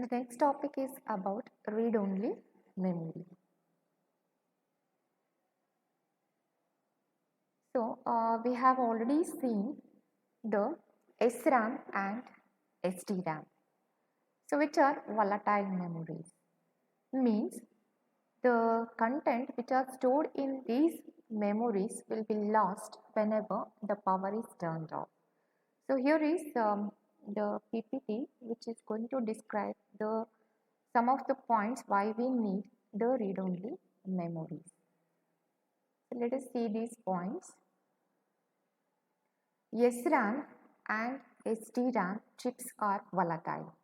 The next topic is about read-only memory. So we have already seen the SRAM and SDRAM. So which are volatile memories? Means the content which are stored in these memories will be lost whenever the power is turned off. So here is the PPT which is going to describe some of the points why we need the read-only memories. So let us see these points. SRAM and SDRAM chips are volatile,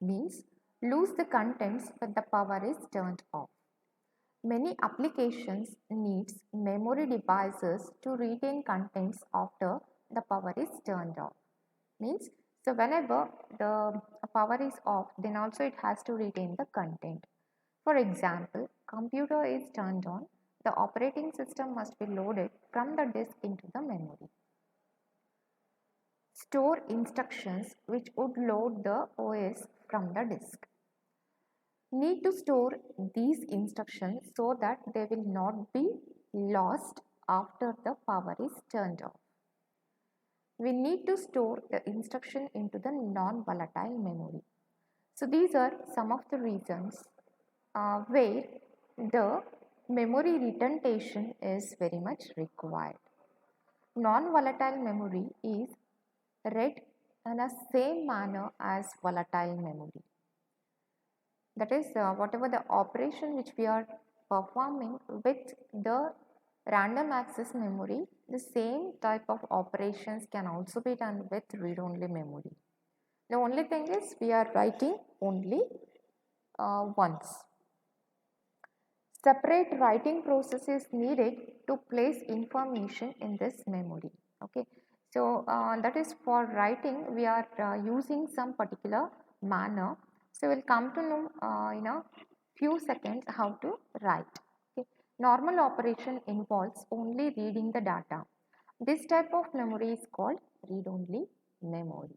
means lose the contents when the power is turned off. Many applications needs memory devices to retain contents after the power is turned off. Means so whenever the power is off, then also it has to retain the content. For example, computer is turned on, the operating system must be loaded from the disk into the memory. Store instructions which would load the OS from the disk. Need to store these instructions so that they will not be lost after the power is turned off. We need to store the instruction into the non-volatile memory. So these are some of the reasons where the memory retention is very much required. Non-volatile memory is read in a same manner as volatile memory. That is whatever the operation which we are performing with the random access memory, the same type of operations can also be done with read-only memory. The only thing is we are writing only once. Separate writing process is needed to place information in this memory. Okay, so that is for writing we are using some particular manner. So we'll come to know in a few seconds how to write. Okay. Normal operation involves only reading the data. This type of memory is called read-only memory.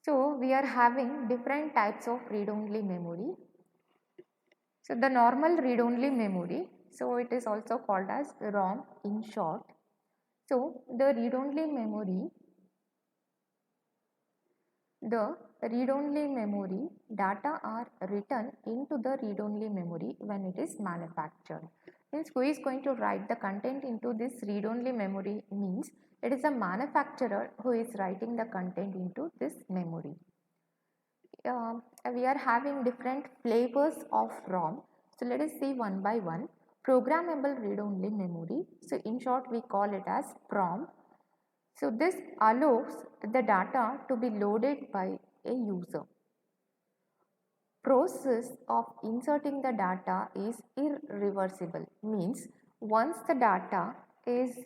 So we are having different types of read-only memory. So the normal read-only memory, so it is also called as ROM in short. So the read-only memory data are written into the read-only memory when it is manufactured. Means who is going to write the content into this read-only memory means it is a manufacturer who is writing the content into this memory. We are having different flavors of ROM. So let us see one by one. Programmable read-only memory. So in short we call it as PROM. So this allows the data to be loaded by a user. Process of inserting the data is irreversible, means once the data is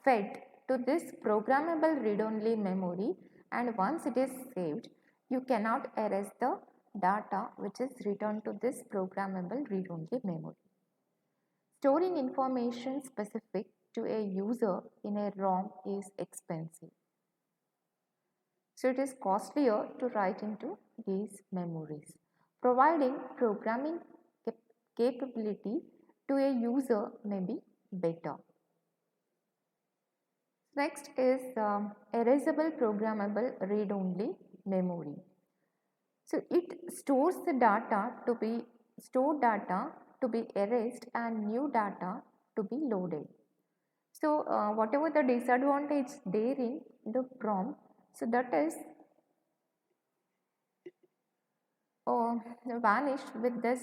fed to this programmable read-only memory and once it is saved, you cannot erase the data which is returned to this programmable read-only memory. Storing information specific to a user in a ROM is expensive. So it is costlier to write into these memories. Providing programming capability to a user may be better. Next is erasable programmable read-only memory. So it stores the data to be stored data to be erased and new data to be loaded. So whatever the disadvantage there in the PROM, so that is vanished with this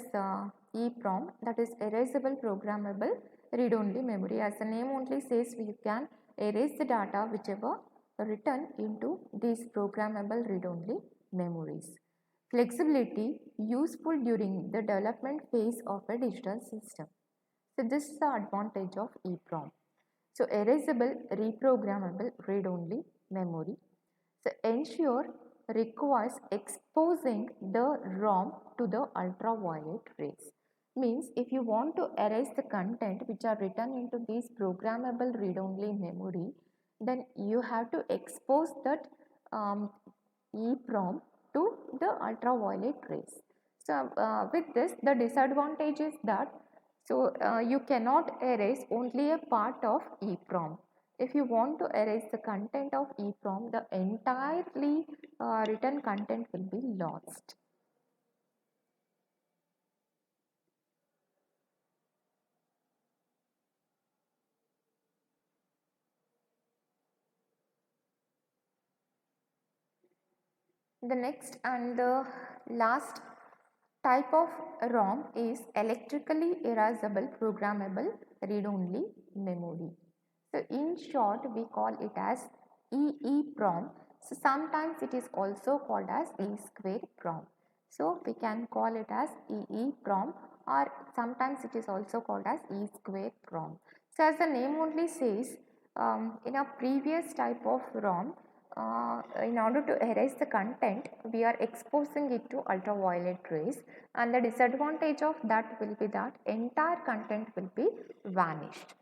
EPROM, that is erasable programmable read-only memory. As the name only says, we can erase the data whichever written into these programmable read-only memories. Flexibility useful during the development phase of a digital system. So this is the advantage of EPROM. So erasable reprogrammable read-only memory. So ensure requires exposing the ROM to the ultraviolet rays. Means if you want to erase the content which are written into this programmable read-only memory, then you have to expose that EEPROM to the ultraviolet rays. So with this, the disadvantage is that you cannot erase only a part of EEPROM. If you want to erase the content of EEPROM, the entirely written content will be lost. The next and the last type of ROM is electrically erasable programmable read-only memory. So in short, we call it as EEPROM. So sometimes it is also called as E-square PROM. So we can call it as EEPROM, or sometimes it is also called as E-square PROM. So as the name only says, in a previous type of ROM, in order to erase the content, we are exposing it to ultraviolet rays, and the disadvantage of that will be that entire content will be vanished.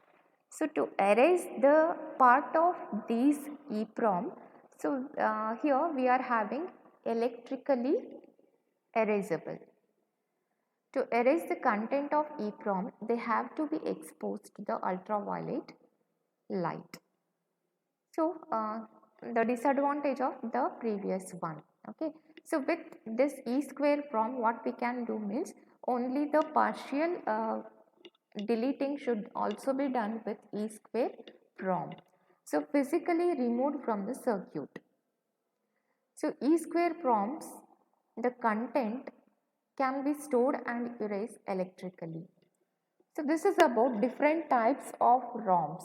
So to erase the part of these EEPROM, so here we are having electrically erasable. To erase the content of EEPROM, they have to be exposed to the ultraviolet light. So the disadvantage of the previous one. Okay. So with this E-square PROM, what we can do means only the partial deleting should also be done with E-square PROM. So physically removed from the circuit. So E-square PROMs, the content can be stored and erased electrically. So this is about different types of ROMs.